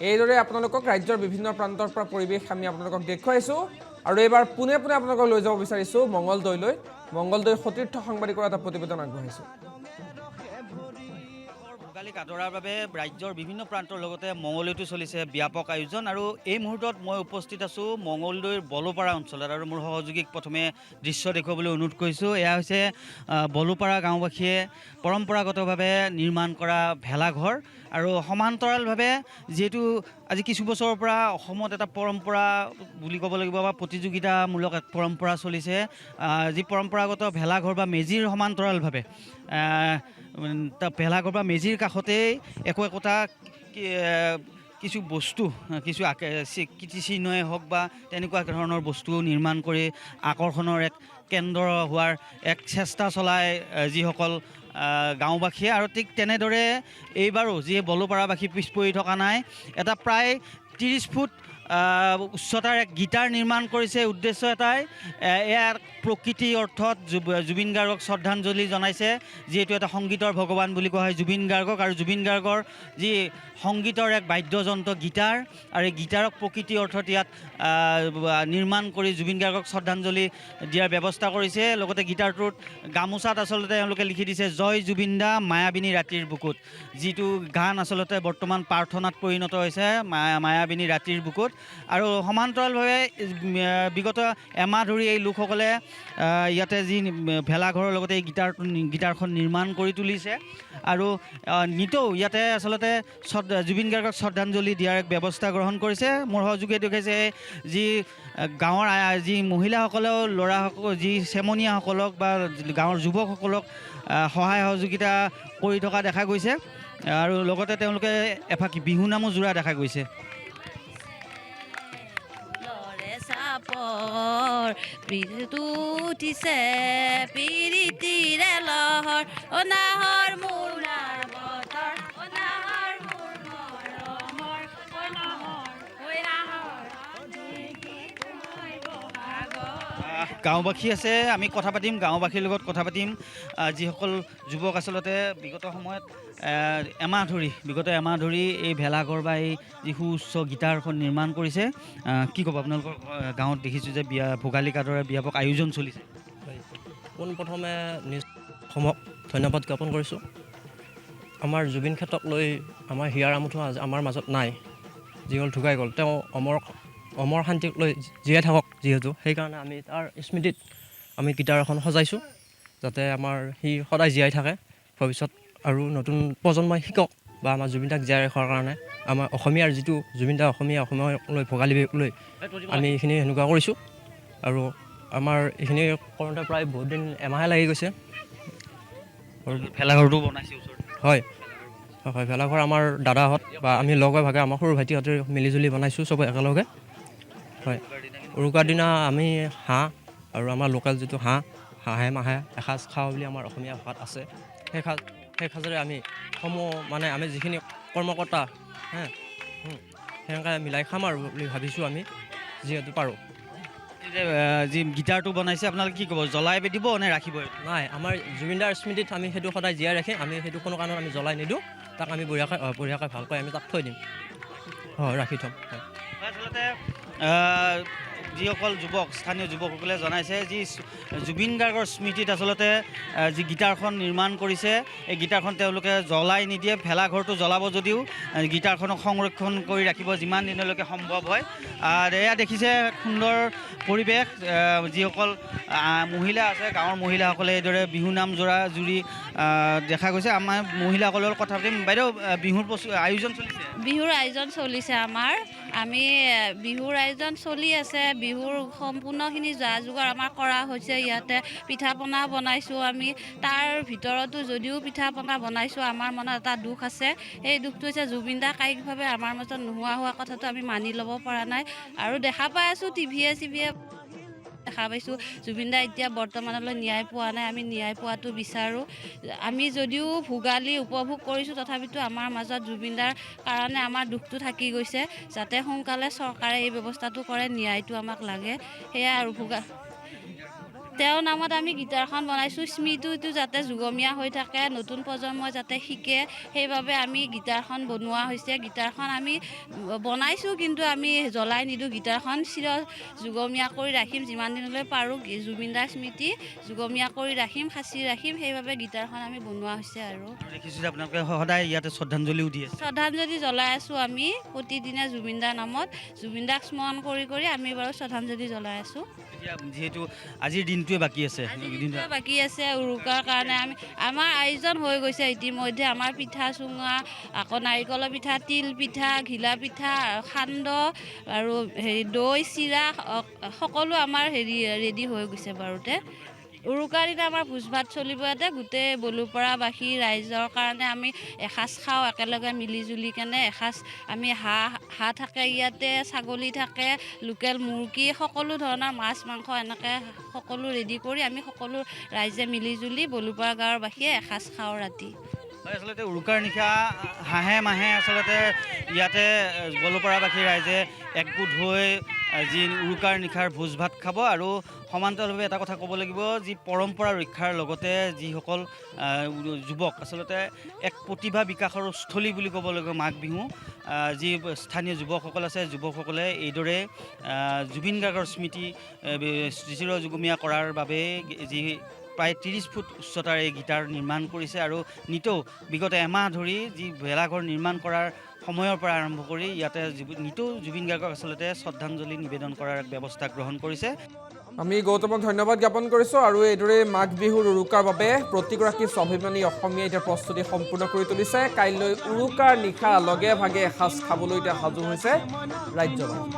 এইদৰে আপোনালোকক ৰাজ্যৰ বিভিন্ন প্ৰান্তৰ পৰা পৰিৱেশ আমি আপোনালোকক দেখুৱাইছোঁ আৰু এইবাৰ পোনে পোনে আপোনালোকক লৈ যাব বিচাৰিছোঁ মঙ্গলদৈলৈ। মঙ্গলদৈ সতীৰ্থ সাংবাদিকৰ এটা প্ৰতিবেদন আগবঢ়াইছোঁ। ভোগালীক আদৰাৰ বাবে ৰাজ্যৰ বিভিন্ন প্ৰান্তৰ লগতে মঙ্গলদৈতো চলিছে ব্যাপক আয়োজন আৰু এই মুহূৰ্তত মই উপস্থিত আছোঁ মঙ্গলদৈৰ বলোপাৰা অঞ্চলত আৰু মোৰ সহযোগীক প্ৰথমে দৃশ্য দেখুৱাবলৈ অনুৰোধ কৰিছোঁ। এয়া হৈছে বলোপাৰা গাঁওবাসীয়ে পৰম্পৰাগতভাৱে নিৰ্মাণ কৰা ভেলাঘৰ আৰু সমান্তৰালভাৱে যিহেতু আজি কিছু বছৰৰ পৰা অসমত এটা পৰম্পৰা বুলি ক'ব লাগিব বা প্ৰতিযোগিতামূলক এক পৰম্পৰা চলিছে, যি পৰম্পৰাগত ভেলাঘৰ বা মেজিৰ সমান্তৰালভাৱে ভেলাঘৰ বা মেজিৰ কাষতেই একোটা কিছু বস্তু কিছু কীৰ্তিচিহ্নই হওক বা তেনেকুৱা ধৰণৰ বস্তু নিৰ্মাণ কৰি আকৰ্ষণৰ এক কেন্দ্ৰ হোৱাৰ এক চেষ্টা চলায় যিসকল গাঁওবাসীয়ে। আৰু ঠিক তেনেদৰে এইবাৰো যি বলোপাৰাবাসী পিছ পৰি থকা নাই, এটা প্ৰায় 30 ফুট উচ্চতাৰ এক গীটাৰ নিৰ্মাণ কৰিছে। উদ্দেশ্য এটাই, এয়া প্ৰকৃতি অৰ্থত জুবিন গাৰ্গক শ্ৰদ্ধাঞ্জলি জনাইছে, যিহেতু এটা সংগীতৰ ভগৱান বুলি কোৱা হয় জুবিন গাৰ্গক। আৰু জুবিন গাৰ্গৰ যি সংগীতৰ এক বাদ্যযন্ত্ৰ গীটাৰ, আৰু এই গীটাৰক প্ৰকৃতি অৰ্থত ইয়াত নিৰ্মাণ কৰি জুবিন গাৰ্গক শ্ৰদ্ধাঞ্জলি দিয়াৰ ব্যৱস্থা কৰিছে। লগতে গীটাৰটোত গামোচাত আচলতে তেওঁলোকে লিখি দিছে জয় জুবিন দা মায়াবিনী ৰাতিৰ বুকুত, যিটো গান আচলতে বৰ্তমান প্ৰাৰ্থনাত পৰিণত হৈছে মায়াবিনী ৰাতিৰ বুকুত। আৰু সমান্তৰালভাৱে বিগত এমাহ ধৰি এই লোকসকলে ইয়াতে যি ভেলাঘৰৰ লগতে এই গীটাৰখন নিৰ্মাণ কৰি তুলিছে আৰু নিতৌ ইয়াতে আচলতে জুবিন গাৰ্গক শ্ৰদ্ধাঞ্জলি দিয়াৰ এক ব্যৱস্থা গ্ৰহণ কৰিছে। মোৰ সহযোগীয়ে দেখুৱাইছে যি গাঁৱৰ যি মহিলাসকলেও ল'ৰাসকল যি চেমনীয়াসকলক বা গাঁৱৰ যুৱকসকলক সহায় সহযোগিতা কৰি থকা দেখা গৈছে আৰু লগতে তেওঁলোকে এফাকি বিহু নামো জোৰা দেখা গৈছে। উঠিছে পিৰিতিৰে লহৰ অনাহৰ মূৰাৰ বতৰ অনাহৰ মূৰ মৰমৰ গাঁওবাসী আছে, আমি কথা পাতিম, গাঁওবাসীৰ লগত কথা পাতিম, যিসকল যুৱক আচলতে বিগত সময়ত বিগত এমাহ ধৰি এই ভেলাঘৰ বা এই যি সুউচ্চ গীটাৰখন নিৰ্মাণ কৰিছে। কি ক'ব আপোনালোকৰ গাঁৱত দেখিছোঁ যে ভোগালীক আদৰাৰ ব্যাপক আয়োজন চলিছে। পোনপ্ৰথমে নিজ অসমক ধন্যবাদ জ্ঞাপন কৰিছোঁ। আমাৰ জুবিন ক্ষেত্ৰক লৈ আমাৰ হিয়াৰ আমঠু আমাৰ মাজত নাই, যি হ'ল ঢুকাই গ'ল। তেওঁ অমৰ শান্তিক লৈ জীয়াই থাকক যিহেতু, সেইকাৰণে আমি তাৰ স্মৃতিত আমি গীটাৰ এখন সজাইছোঁ, যাতে আমাৰ সি সদায় জীয়াই থাকে ভৱিষ্যত আৰু নতুন প্ৰজন্মই শিকক বা আমাৰ জুবিনদাক জীয়াই ৰখাৰ কাৰণে আমাৰ অসমীয়াৰ যিটো জুবিনদা অসমক লৈ ভোগালী বিহুক লৈ আমি এইখিনি সেনেকুৱা কৰিছোঁ। আৰু আমাৰ এইখিনি কৰোঁতে প্ৰায় বহুত দিন এমাহে লাগি গৈছে। ভেলাঘৰটো বনাইছে ওচৰত? হয় হয়, ভেলাঘৰ আমাৰ দাদাহঁত বা আমি লগে ভাগে আমাৰ সৰু ভাইটিহঁতে মিলিজুলি বনাইছোঁ চবে একেলগে। হয়, উৰুকাৰ দিনা আমি হাঁহ আৰু আমাৰ লোকেল যিটো হাঁহে মাহে এসাঁজ খাওঁ বুলি আমাৰ অসমীয়া ভাষাত আছে, সেই সাজেৰে আমি মানে আমি যিখিনি কৰ্মকৰ্তা সেনেকৈ মিলাই খাম আৰু বুলি ভাবিছোঁ আমি, যিহেতু পাৰোঁ। যি গীটাৰটো বনাইছে আপোনালোকে কি ক'ব, জ্বলাই দিব নে ৰাখিব? নাই, আমাৰ জুবিনদাৰ স্মৃতিত আমি সেইটো সদায় জীয়াই ৰাখিম। আমি সেইটো কোনো কাৰণত আমি জ্বলাই নিদিওঁ, তাক আমি বঢ়িয়াকৈ ভালকৈ আমি তাক থৈ দিম। হয়, ৰাখি থ'ম। আচলতে যিসকল স্থানীয় যুৱকসকলে জনাইছে যি জুবিন গাৰ্গৰ স্মৃতিত আচলতে যি গীটাৰখন নিৰ্মাণ কৰিছে, এই গীটাৰখন তেওঁলোকে জ্বলাই নিদিয়ে। ভেলাঘৰটো জ্বলাব যদিও গীটাৰখনক সংৰক্ষণ কৰি ৰাখিব যিমান দিনলৈকে সম্ভৱ হয়। এয়া দেখিছে সুন্দৰ পৰিৱেশ, যিসকল মহিলা আছে গাঁৱৰ মহিলাসকলে এইদৰে বিহু নাম জুৰি দেখা গৈছে। আমাৰ মহিলাসকলৰ লগত কথা পাতিম। বাইদেউ, বিহুৰ আয়োজন চলিছে? বিহুৰ আয়োজন চলিছে আমাৰ। আমি বিহুৰ আয়োজন চলি আছে। বিহুৰ সম্পূৰ্ণখিনি যা যোগাৰ আমাৰ কৰা হৈছে। ইয়াতে পিঠা পনা বনাইছোঁ আমি। তাৰ ভিতৰতো যদিও পিঠা পনা বনাইছোঁ, আমাৰ মনত এটা দুখ আছে। সেই দুখটো হৈছে জুবিনদা কায়িকভাৱে আমাৰ মাজত নোহোৱা হোৱা কথাটো আমি মানি ল'ব পৰা নাই। আৰু দেখা পাই আছোঁ টিভিয়ে দেখা পাইছোঁ জুবিনদা এতিয়া বৰ্তমানলৈ ন্যায় পোৱা নাই। আমি ন্যায় পোৱাটো বিচাৰোঁ। আমি যদিও ভোগালী উপভোগ কৰিছোঁ, তথাপিতো আমাৰ মাজত জুবিনদাৰ কাৰণে আমাৰ দুখটো থাকি গৈছে। যাতে সোনকালে চৰকাৰে এই ব্যৱস্থাটো কৰে, ন্যায়টো আমাক লাগে। সেয়াই আৰু তেওঁৰ নামত আমি গীটাৰখন বনাইছোঁ স্মৃতিটো যাতে যুগমীয়া হৈ থাকে নতুন প্ৰজন্মই যাতে শিকে সেইবাবে আমি গীটাৰখন বনোৱা হৈছে গীটাৰখন আমি বনাইছোঁ কিন্তু আমি জ্বলাই নিদিওঁ গীটাৰখন চিৰ যুগমীয়া কৰি ৰাখিম যিমান দিনলৈ পাৰোঁ জুবিনদাৰ স্মৃতি যুগমীয়া কৰি ৰাখিম সাঁচি ৰাখিম সেইবাবে গীটাৰখন আমি বনোৱা হৈছে আৰু দেখিছোঁ যে আপোনালোকে সদায় ইয়াতে শ্ৰদ্ধাঞ্জলিও দিয়ে শ্ৰদ্ধাঞ্জলি জ্বলাই আছোঁ আমি প্ৰতিদিনে জুবিনদাৰ নামত জুবিনদাক স্মৰণ কৰি কৰি আমি বাৰু শ্ৰদ্ধাঞ্জলি জ্বলাই আছোঁ এতিয়া যিহেতু আজিৰ দিনটোৱে বাকী আছে বাকী আছে উৰুকাৰ কাৰণে আমাৰ আয়োজন হৈ গৈছে ইতিমধ্যে আমাৰ পিঠা চুঙা আকৌ নাৰিকলৰ পিঠা তিল পিঠা ঘিলা পিঠা সান্দহ আৰু দৈ চিৰা সকলো আমাৰ ৰেডি হৈ গৈছে বাৰুতে উৰুকাৰ দিনা আমাৰ ভোজ ভাত চলিব ইয়াতে গোটেই বলুপৰাবাসী ৰাইজৰ কাৰণে আমি এসাঁজ খাওঁ একেলগে মিলিজুলি কেনে এসাঁজ আমি হাঁহ থাকে ইয়াতে ছাগলী থাকে লোকেল মুৰ্গী সকলো ধৰণৰ মাছ মাংস এনেকৈ সকলো ৰেডি কৰি আমি সকলো ৰাইজে মিলিজুলি বলুপৰা গাঁৱৰ বাসীয়ে এসাঁজ খাওঁ ৰাতি আচলতে উৰুকাৰ নিশা হাঁহে মাহে আচলতে ইয়াতে বলুপৰাবাসী ৰাইজে একগোট হৈ যি উৰুকাৰ নিশাৰ ভোজ ভাত খাব আৰু সমান্তৰালভাৱে এটা কথা ক'ব লাগিব যি পৰম্পৰা ৰক্ষাৰ লগতে যিসকল যুৱক আচলতে এক প্ৰতিভা বিকাশৰ স্থলী বুলি ক'ব লাগিব মাঘ বিহু যি স্থানীয় যুৱকসকল আছে যুৱকসকলে এইদৰে জুবিন গাৰ্গৰ স্মৃতি চিৰযুগমীয়া কৰাৰ বাবে যি প্ৰায় 30 ফুট উচ্চতাৰ এই গীটাৰ নিৰ্মাণ কৰিছে আৰু নিতৌ বিগত এমাহ ধৰি যি ভেলাঘৰ নিৰ্মাণ কৰাৰ সময়ৰ পৰা আৰম্ভ কৰি ইয়াতে নিতৌ জুবিন গাৰ্গক আচলতে শ্ৰদ্ধাঞ্জলি নিবেদন কৰাৰ ব্যৱস্থা গ্ৰহণ কৰিছে আমি গৌতমক ধন্যবাদ জ্ঞাপন কৰিছোঁ আৰু এইদৰে মাঘ বিহুৰ উৰুকাৰ বাবে প্ৰতিগৰাকী স্বাভিমানী অসমীয়াই এতিয়া প্ৰস্তুতি সম্পূৰ্ণ কৰি তুলিছে কাইলৈ উৰুকাৰ নিশা লগে ভাগে এসাঁজ খাবলৈ এতিয়া সাজু হৈছে ৰাজ্যবাসী